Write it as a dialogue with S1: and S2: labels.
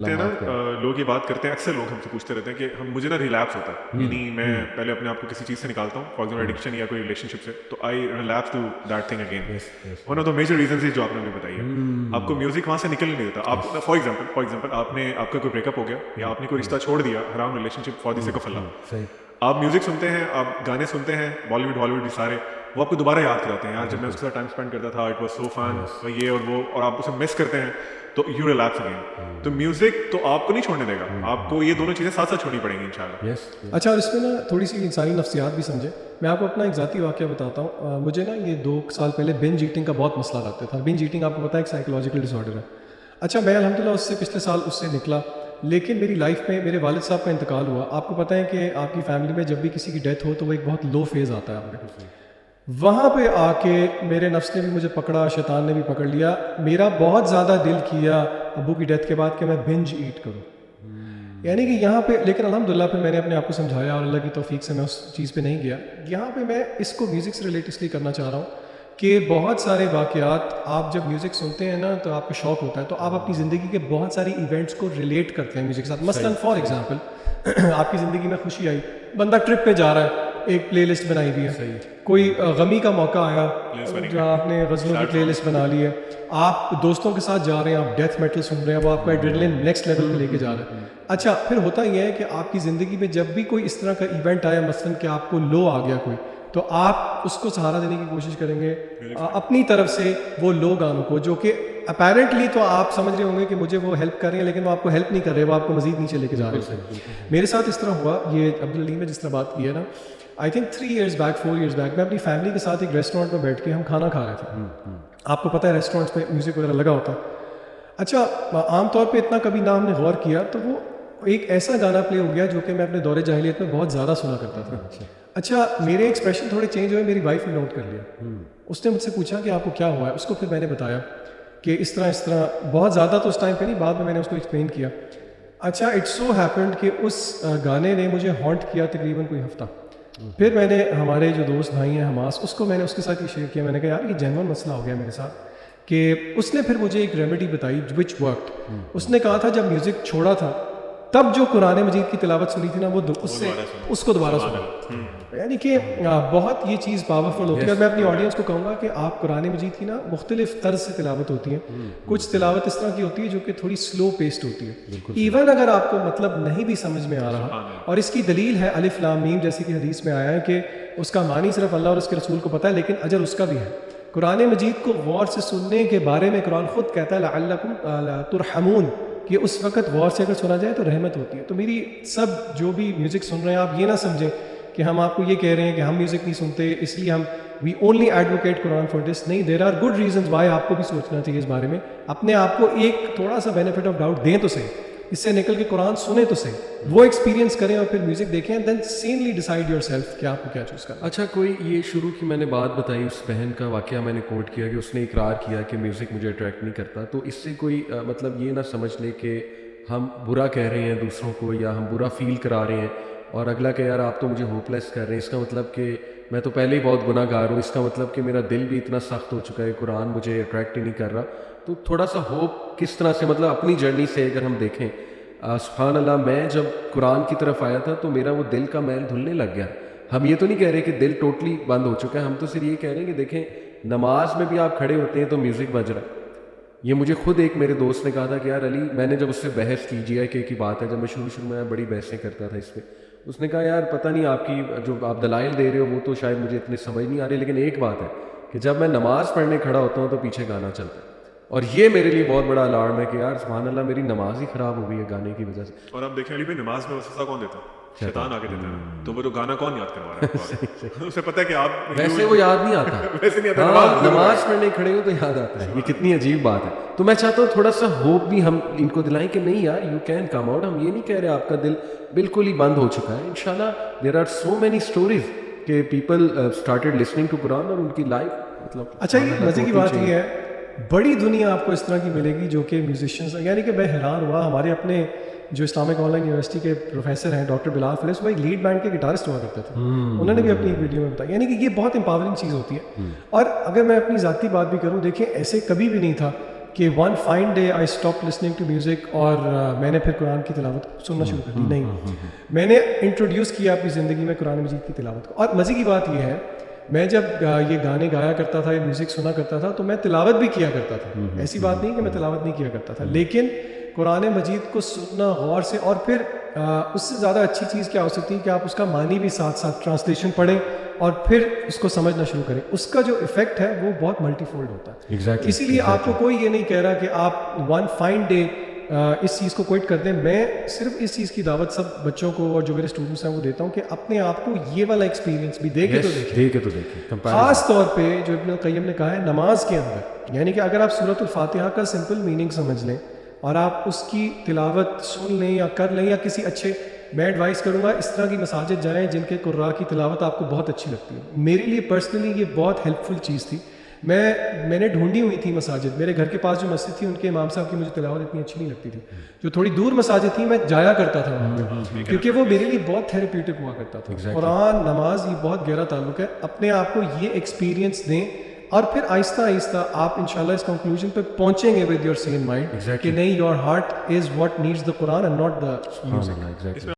S1: نا لوگ یہ بات کرتے ہیں, اکثر لوگ ہم سے پوچھتے رہتے ہیں کہ مجھے نا ریلیپس ہوتا ہے, یعنی میں پہلے اپنے آپ کو کسی چیز سے نکالتا ہوں, فار ایگزامپل ایڈکشن یا کوئی ریلیشن شپ سے, تو I relapse to that thing again. One of the major reasons جو آپ نے مجھے بتائی ہے, آپ کو میوزک وہاں سے نکل نہیں دیتا. آپ فار ایگزامپل آپ کا کوئی بریک اپ ہو گیا یا آپ نے کوئی رشتہ چھوڑ دیا, حرام relationship, for the sake of اللہ, آپ میوزک سنتے ہیں, آپ گانے سنتے ہیں, بالی ووڈ ہالی ووڈ بھی سارے, وہ آپ کو دوبارہ یاد کراتے ہیں یار جب میں اس کے ساتھ ٹائم اسپینڈ کرتا تھا, اٹ واز سو فن, یہ اور وہ, اور آپ اسے مس کرتے ہیں تو یو ریلیکس اگین. تو میوزک تو آپ کو نہیں چھوڑنے دے گا, آپ کو یہ دونوں چیزیں ساتھ ساتھ چھوڑنی پڑیں گی انشاءاللہ.
S2: اچھا, اور اس میں نا تھوڑی سی انسانی نفسیات بھی سمجھے. میں آپ کو اپنا ایک ذاتی واقعہ بتاتا ہوں. مجھے نا یہ 2 سال پہلے بنج ایٹنگ کا بہت مسئلہ رہتا تھا. بنج ایٹنگ آپ کو پتہ ہے ایک سائیکولوجیکل ڈس آرڈر ہے. اچھا, میں الحمدللہ اس سے پچھلے سال اس سے نکلا, لیکن میری لائف میں میرے والد صاحب کا انتقال ہوا. آپ کو پتہ ہے کہ آپ کی فیملی میں جب بھی کسی کی ڈیتھ ہو تو وہ ایک بہت لو فیز آتا ہے آپ کے. وہاں پہ آ کے میرے نفس نے بھی مجھے پکڑا, شیطان نے بھی پکڑ لیا. میرا بہت زیادہ دل کیا ابو کی ڈیتھ کے بعد کہ میں بنج ایٹ کروں, یعنی کہ یہاں پہ, لیکن الحمدللہ پھر میں نے اپنے آپ کو سمجھایا اور اللہ کی توفیق سے میں اس چیز پہ نہیں گیا. یہاں پہ میں اس کو میوزک سے ریلیٹ اس لیے کرنا چاہ رہا ہوں کہ بہت سارے واقعات آپ جب میوزک سنتے ہیں نا تو آپ کو شوق ہوتا ہے, تو آپ اپنی زندگی کے بہت ساری ایونٹس کو ریلیٹ کرتے ہیں میوزک کے ساتھ. مثلاً فار ایگزامپل آپ کی زندگی میں خوشی آئی, بندہ ٹرپ پہ جا رہا ہے, ایک پلے لسٹ بنائی ہوئی ہے. کوئی غمی کا موقع آیا جہاں آپ نے غزلوں کی پلے لسٹ بنا لی ہے. آپ دوستوں کے ساتھ جا رہے ہیں, آپ ڈیتھ میٹل سن رہے ہیں, وہ آپ کا ایڈرینلن نیکسٹ لیول پہ لے کے جا رہے ہیں. اچھا, پھر ہوتا یہ ہے کہ آپ کی زندگی میں جب بھی کوئی اس طرح کا ایونٹ آیا, مثلاً کہ آپ کو لو آ گیا کوئی, تو آپ اس کو سہارا دینے کی کوشش کریں گے اپنی طرف سے وہ لو گانوں کو, جو کہ اپیرنٹلی تو آپ سمجھ رہے ہوں گے کہ مجھے وہ ہیلپ کر رہے ہیں, لیکن وہ آپ کو ہیلپ نہیں کر رہے, وہ آپ کو مزید نیچے لے کے جا رہے ہیں. میرے ساتھ اس طرح ہوا. یہ عبدالعلیم نے جس طرح بات کی ہے نا, I think 3 years back 4 years back میں اپنی فیملی کے ساتھ ایک ریسٹورینٹ میں بیٹھ کے ہم کھانا کھا رہے تھے. آپ کو پتہ ہے ریسٹورینٹس پہ میوزک وغیرہ لگا ہوتا ہے. اچھا, عام طور پہ اتنا کبھی نہ ہم نے غور کیا, تو وہ ایک ایسا گانا پلے ہو گیا جو کہ میں اپنے دور جاہلیت میں بہت زیادہ سنا کرتا تھا. اچھا, میرے ایکسپریشن تھوڑے چینج ہوئے, میری وائف نے نوٹ کر لیا. اس نے مجھ سے پوچھا کہ آپ کو کیا ہوا ہے. اس کو پھر میں نے بتایا کہ اس طرح بہت زیادہ تو اس ٹائم پہ نہیں, بعد میں نے اس کو ایکسپلین کیا. اچھا, اٹ سو ہیپنڈ کہ اس گانے نے مجھے ہانٹ کیا تقریباً کوئی ہفتہ. پھر میں نے ہمارے جو دوست بھائی ہیں حماس, اس کو میں نے اس کے ساتھ یہ شیئر کیا. میں نے کہا یار یہ جینون مسئلہ ہو گیا میرے ساتھ, کہ اس نے پھر مجھے ایک ریمیڈی بتائی وچ ورکڈ. اس نے کہا تھا جب میوزک چھوڑا تھا تب جو قرآن مجید کی تلاوت سنی تھی نا, وہ اس کو دوبارہ سنا. یعنی کہ بہت یہ چیز پاورفل ہوتی ہے. اور میں اپنی آڈینس کو کہوں گا کہ آپ قرآن مجید کی نا مختلف طرز سے تلاوت ہوتی ہیں. کچھ تلاوت اس طرح کی ہوتی ہے جو کہ تھوڑی سلو پیسڈ ہوتی ہے, ایون اگر آپ کو مطلب نہیں بھی سمجھ میں آ رہا, اور اس کی دلیل ہے الف لام میم, جیسے کہ حدیث میں آیا ہے کہ اس کا معنی صرف اللہ اور اس کے رسول کو پتہ ہے, لیکن اجر اس کا بھی ہے. قرآن مجید کو غور سے سننے کے بارے میں قرآن خود کہتا ہے لعلکم ترحمون, کہ اس وقت غور سے اگر سنا جائے تو رحمت ہوتی ہے. تو میری سب جو بھی میوزک سن رہے ہیں, آپ یہ نہ سمجھیں کہ ہم آپ کو یہ کہہ رہے ہیں کہ ہم میوزک نہیں سنتے اس لیے ہم we only advocate Quran for this. نہیں, there are good reasons why آپ کو بھی سوچنا چاہیے اس بارے میں. اپنے آپ کو ایک تھوڑا سا بینیفٹ آف ڈاؤٹ دیں تو صحیح, اس سے نکل کے قرآن سنیں تو صحیح, وہ ایکسپیرینس کریں اور پھر میوزک دیکھیں, and then sanely decide yourself کہ آپ کو کیا چوز کرنا.
S3: اچھا, کوئی یہ شروع کی میں نے بات بتائی, اس بہن کا واقعہ میں نے کوٹ کیا کہ اس نے اقرار کیا کہ میوزک مجھے اٹریکٹ نہیں کرتا, تو اس سے کوئی مطلب یہ نہ سمجھ لے کہ ہم برا کہہ رہے ہیں دوسروں کو یا ہم برا فیل کرا رہے ہیں, اور اگلا کہ یار آپ تو مجھے ہوپ لیس کر رہے ہیں, اس کا مطلب کہ میں تو پہلے ہی بہت گناہ گار ہوں, اس کا مطلب کہ میرا دل بھی اتنا سخت ہو چکا ہے, قرآن مجھے اٹریکٹ ہی نہیں کر رہا. تو تھوڑا سا ہوپ کس طرح سے, مطلب اپنی جرنی سے اگر ہم دیکھیں, سبحان اللہ, میں جب قرآن کی طرف آیا تھا تو میرا وہ دل کا میل دھلنے لگ گیا. ہم یہ تو نہیں کہہ رہے کہ دل ٹوٹلی بند ہو چکا ہے, ہم تو صرف یہ کہہ رہے ہیں کہ دیکھیں نماز میں بھی آپ کھڑے ہوتے ہیں تو میوزک بج رہا ہے. یہ مجھے خود ایک میرے دوست نے کہا تھا کہ یار علی, میں نے جب اس سے بحث کی, جی آئی کے کی بات ہے, جب میں شروع میں بڑی بحثیں کرتا تھا اس پہ, اس نے کہا یار پتہ نہیں آپ کی جو آپ دلائل دے رہے ہو وہ تو شاید مجھے اتنے سمجھ نہیں آ رہے, لیکن ایک بات ہے کہ جب میں نماز پڑھنے کھڑا ہوتا ہوں تو پیچھے گانا چلتا ہے, اور یہ میرے لیے بہت بڑا الارم ہے کہ یار سبحان اللہ میری نماز ہی خراب ہو گئی ہے گانے کی وجہ سے.
S1: اور آپ دیکھیں علی بھائی, نماز میں وسوسہ کون دیتا ہے؟ شیطان آ کے دیتا ہے. تو وہ جو گانا کون یاد کروا رہا ہے, اسے پتہ ہے کہ آپ
S3: ویسے وہ یاد نہیں آتا,
S1: ویسے نہیں آتا,
S3: نماز پڑھنے کھڑے ہو تو یاد آتا ہے. یہ کتنی عجیب بات ہے. تو میں چاہتا ہوں تھوڑا سا ہوپ بھی ہم ان کو دلائیں کہ نہیں یار, یو کین کم آؤٹ. ہم یہ نہیں کہہ رہے آپ کا دل بالکل ہی بند ہو چکا ہے, انشاءاللہ there are so many stories کہ people started listening to Quran اور ان کی لائف مطلب.
S2: اچھا, یہ مزے کی بات یہ ہے, بڑی دنیا آپ کو اس طرح کی ملے گی جو کہ میوزیشینس, یعنی کہ میں حیران ہوا. ہمارے اپنے جو اسلامک آن لائن یونیورسٹی کے پروفیسر ہیں ڈاکٹر بلال فلیس, وہ ایک لیڈ بینڈ کے گٹارسٹ ہوا کرتے تھے, انہوں نے بھی اپنی ایک ویڈیو میں بتایا. یعنی کہ یہ بہت امپاورنگ چیز ہوتی ہے. اور اگر میں اپنی ذاتی بات بھی کروں, دیکھیں ایسے کبھی بھی نہیں تھا کہ one fine day I stop listening to music اور میں نے پھر قرآن کی تلاوت سننا شروع کر دی. نہیں, میں نے انٹروڈیوس کیا اپنی زندگی میں قرآن مجید کی تلاوت کو. اور مزے کی بات یہ ہے میں جب یہ گانے گایا کرتا تھا یا میوزک سنا کرتا تھا تو میں تلاوت بھی کیا کرتا تھا. ایسی بات نہیں کہ میں تلاوت نہیں کیا کرتا تھا, لیکن قرآن مجید کو سننا غور سے, اور پھر اس سے زیادہ اچھی چیز کیا ہو سکتی ہے کہ آپ اس کا معنی بھی ساتھ ساتھ ٹرانسلیشن پڑھیں اور پھر اس کو سمجھنا شروع کریں. اس کا جو افیکٹ ہے وہ بہت ملٹی فولڈ ہوتا ہے. اسی لیے آپ کو کوئی یہ نہیں کہہ رہا کہ آپ ون فائن ڈے اس چیز کو کوئٹ کر دیں. میں صرف اس چیز کی دعوت سب بچوں کو اور جو میرے اسٹوڈنٹس ہیں وہ دیتا ہوں کہ اپنے آپ کو یہ والا ایکسپیرینس بھی دیکھیں تو دیکھیں. خاص طور پہ جو ابن القیم نے کہا ہے نماز کے اندر, یعنی کہ اگر آپ سورۃ الفاتحہ کا سمپل میننگ سمجھ لیں اور آپ اس کی تلاوت سن لیں یا کر لیں, یا کسی اچھے, میں ایڈوائز کروں گا اس طرح کی مساجد جائیں جن کے قراء کی تلاوت آپ کو بہت اچھی لگتی ہے. میرے لیے پرسنلی یہ بہت ہیلپ فل چیز تھی. میں نے ڈھونڈی ہوئی تھی مساجد, میرے گھر کے پاس جو مسجد تھی ان کے امام صاحب کی مجھے تلاوت اتنی اچھی نہیں لگتی تھی. جو تھوڑی دور مساجد تھی میں جایا کرتا تھا وہاں پہ, کیونکہ وہ میرے لیے بہت تھیراپیوٹک ہوا کرتا تھا. قرآن, نماز, یہ بہت گہرا تعلق ہے. اپنے آپ کو یہ ایکسپیرینس دیں اور پھر آہستہ آہستہ آپ انشاءاللہ اس کنکلوژن پہ پہنچیں گے ود یور سین مائنڈ کہ نہیں, your heart is what needs the Quran and not the music.